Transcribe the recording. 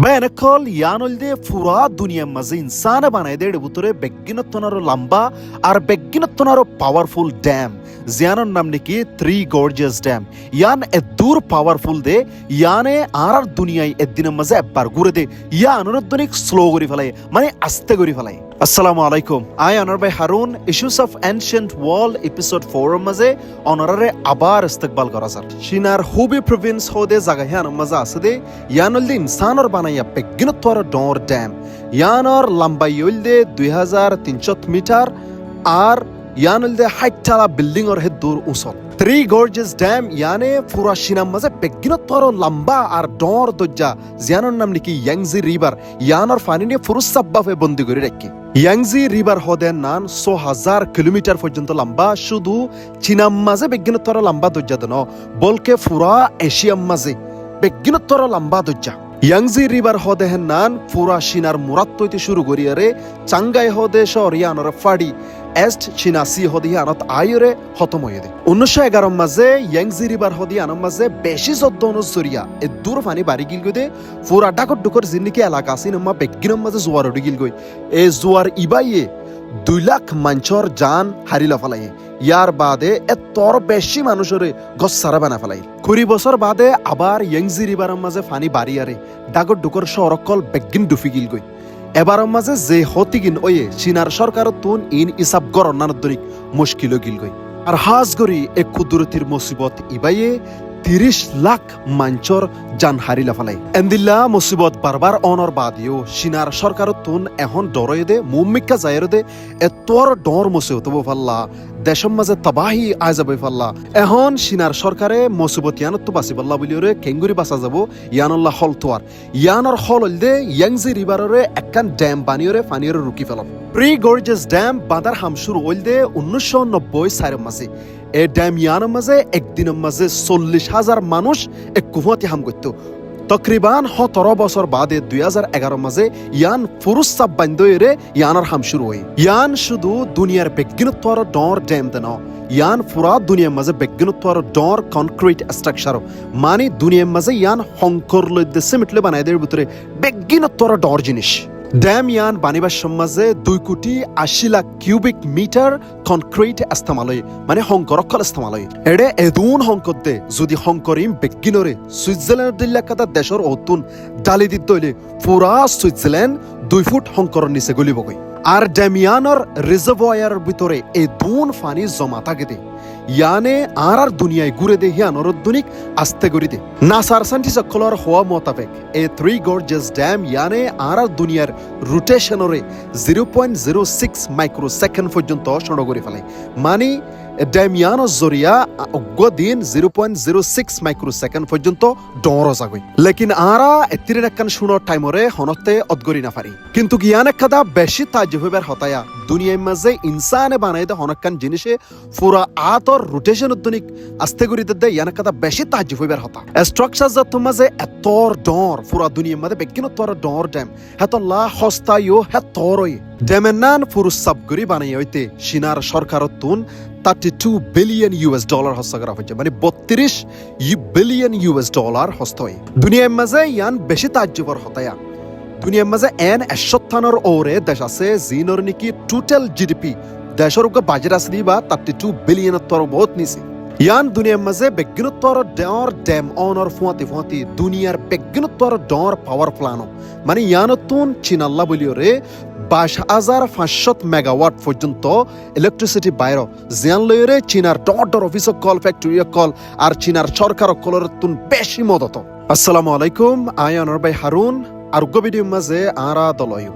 Bayanakol yanolde fura dunya maze insana banayde buture begginottonaro lamba ar begginottonaro powerful dam zianon namniki three gorgeous dam yan edur powerful de yane arar dunyai eddina maze abbar gure de yanonoddonik slow gori falay mane aste gori falay. Assalamu alaikum. I honor by Harun. Issues of Ancient World episode 4 maze honorare abar istiqbal korazar. Shinar Hubei province hode zagahan maza asade yanolde insanor banaya begginotwar door dam. Yanor lambayolde 2300 meter ar yanolde height building or heddur usol. Three gorgeous dam yane pura shinam maze begginotwar lamba ar door dojja zianon namniki Yangtze river yanor fanine furus sabba fe bondi gori rekki. Yangtze river hoden nan 6000 kilometer পর্যন্ত লম্বা শুধু চীনাম মাঝে বেগিনতর লম্বা দজ্জা দনো বলকে পুরা এশিয়াম মাঝে বেগিনতর লম্বা দজ্জা Yangtze river hode nan pura shinar murat toite shuru goriyare changai hode shorianor fadi est chinasi hode anot ayore hotom hoyede 1911 maze Yangtze river hode anom maze beshi joddono zuriya e dur fani bari gilgode pura dakot dukor jinniki elaka sinma beginam maze zuwar digilgoy e zuwar ibaye 2 lakh মানুষের জান হারিলা ফেলাই ইয়ার বাদে এতর বেশি মানুষের গসারা বানা ফেলাই 20 বছর বাদে আবার Yangtze রিভারের মাঝে পানি বাড়ি আরে ডাগর ডুকর শহরকল বেগিন ডুফি গিল গই এবারের মাঝে যে হতিগিন ওয়ে চীনার সরকারত তুন ইন ইসাব গরনার দরিক মুশকিল গিল গই আর হাজ গরি এক কুদরতির মুসিবত ইবাইয়ে 30 লাখ মানুষের জান হারিলা ফেলাই এন্দিল্লা মুসিবত বারবার অনর বাদিও চীনার সরকারত তুন এখন ডরয়ে দে মুম্মিকা জায়ের দে এতর ডর মুসিবত ফাল্লা দেশম মাঝে তবাহি আয় যাবে ফাল্লা এখন চীনার সরকারে মুসিবত ইয়ানত তো বাসি পাল্লা বলিওরে কেঙ্গুরি বাসা যাব ইয়ানল্লাহ হল তোয়ার ইয়ানর হল দে Yangtze রিভারে একখান ড্যাম বানিওরে ফানিওরে রুকি ফেলাম প্রি গর্জিয়াস ড্যাম বাদার হামশুর ওইলদে 1990 সালের মাঝে এই ড্যাম ইয়ানের মাঝে একদিনের মাঝে 40,000 মানুষ এক কুফতি হাম করতো তকরিবান 17 বছর বাদে 2011 মাঝে ইয়ান ফুরুস সাব বান্দরে ইয়ানার হাম শুরু হয় ইয়ান শুধু দুনিয়ার বেগিনতর ডর ড্যাম দেন ইয়ান পুরা দুনিয়ার মাঝে বেগিনতর ডর কনক্রিট স্ট্রাকচার মানে দুনিয়ার মাঝে ইয়ান হংকর লইদে সিমেন্টলে বানাই দের ভিতরে বেগিনতর ডর জিনিস ড্যাম ইয়ান বানিবার সমাজে 2 কোটি 80 লাখ কিউবিক মিটার কনক্রিট ইস্তেমালয় মানে হংকরকল ইস্তেমালয় এডে এদুন হংকতে যদি হংকরিম বেগিনরে সুইজারল্যান্ড দিল্লাকাতা দেশর অতুন ডালি দিত হইলে পুরা সুইজারল্যান্ড 2 ফুট হংকর নিচে গলিবগৈ আর ড্যাম ইয়ানর রিজার্ভয়ার ভিতরে এদুন পানি জমা থাকে দে ইয়ানে আর দুনিয়ায় ঘুরে দে ইয়ানর দুনিক আস্তে গরি দে নাসার সাইন্টিস্ট সকলর হওয়া মোতাবেক এই 3 গর্জিয়াস ড্যাম ইয়ানে আর দুনিয়ার রোটেশনরে 0.06 মাইক্রোসেকেন্ড পর্যন্ত সড় করে ফেলে মানে ড্যাম ইয়ানর জরিয়া অগদিন 0.06 মাইক্রোসেকেন্ড পর্যন্ত ডর যাগৈ লেকিন আরা এতিরে একখান শুনো টাইমরে হনতে অদগরি না পারি কিন্তু ইয়ানে কাদা বেশি তাজ্জুবের হতায়া দুনিয়ার মাঝে ইনসানে বানাই দে হনকান জিনিসে পুরা আতর রোটেশন দুনিক আস্তে গরি দে ইয়ানে কাদা বেশি তাজ্জুবের হতা স্ট্রাকচার যত মাঝে এতর ডর পুরা দুনিয়ার মাঝে বেগিনতর ডর ড্যাম হেতল্লা হস্তায়ও হেতরই ড্যামের নান ফুরুস সাব গরি বানাই হইতে চীনার সরকারত তুন $32 billion হস্ত করা হয়েছে মানে 32 বিলিয়ন ডলার হস্ত হয় দুনিয়ার মাঝে ইয়ান বেশি তাজ্জুবর হতায়া দুনিয়ার মাঝে এন 71 ওরে দেশ আছে জিনর নিকি টোটাল জিডিপি দেশের বাজেট আছে বা 32 বিলিয়ন তর বহুত নিছে ইয়ান দুনিয়ার মাঝে বেগিনতর ডর ড্যাম অনর ফুয়াতি দুনিয়ার বেগিনতর ডর পাওয়ার প্ল্যান মানে ইয়ানতুন চীনাল্লা বলিওরে 22,500 মেগাওয়াট পর্যন্ত ইলেকট্রিসিটি বাইরে জিয়ান লইরে চীনার ডর অফিস কল ফ্যাক্টরি কল আর চীনার সরকার কলর তুন বেশি মদত আসসালামু আলাইকুম আই অনর বাই হারুন আর ভিডিও মাঝে আরা দলয়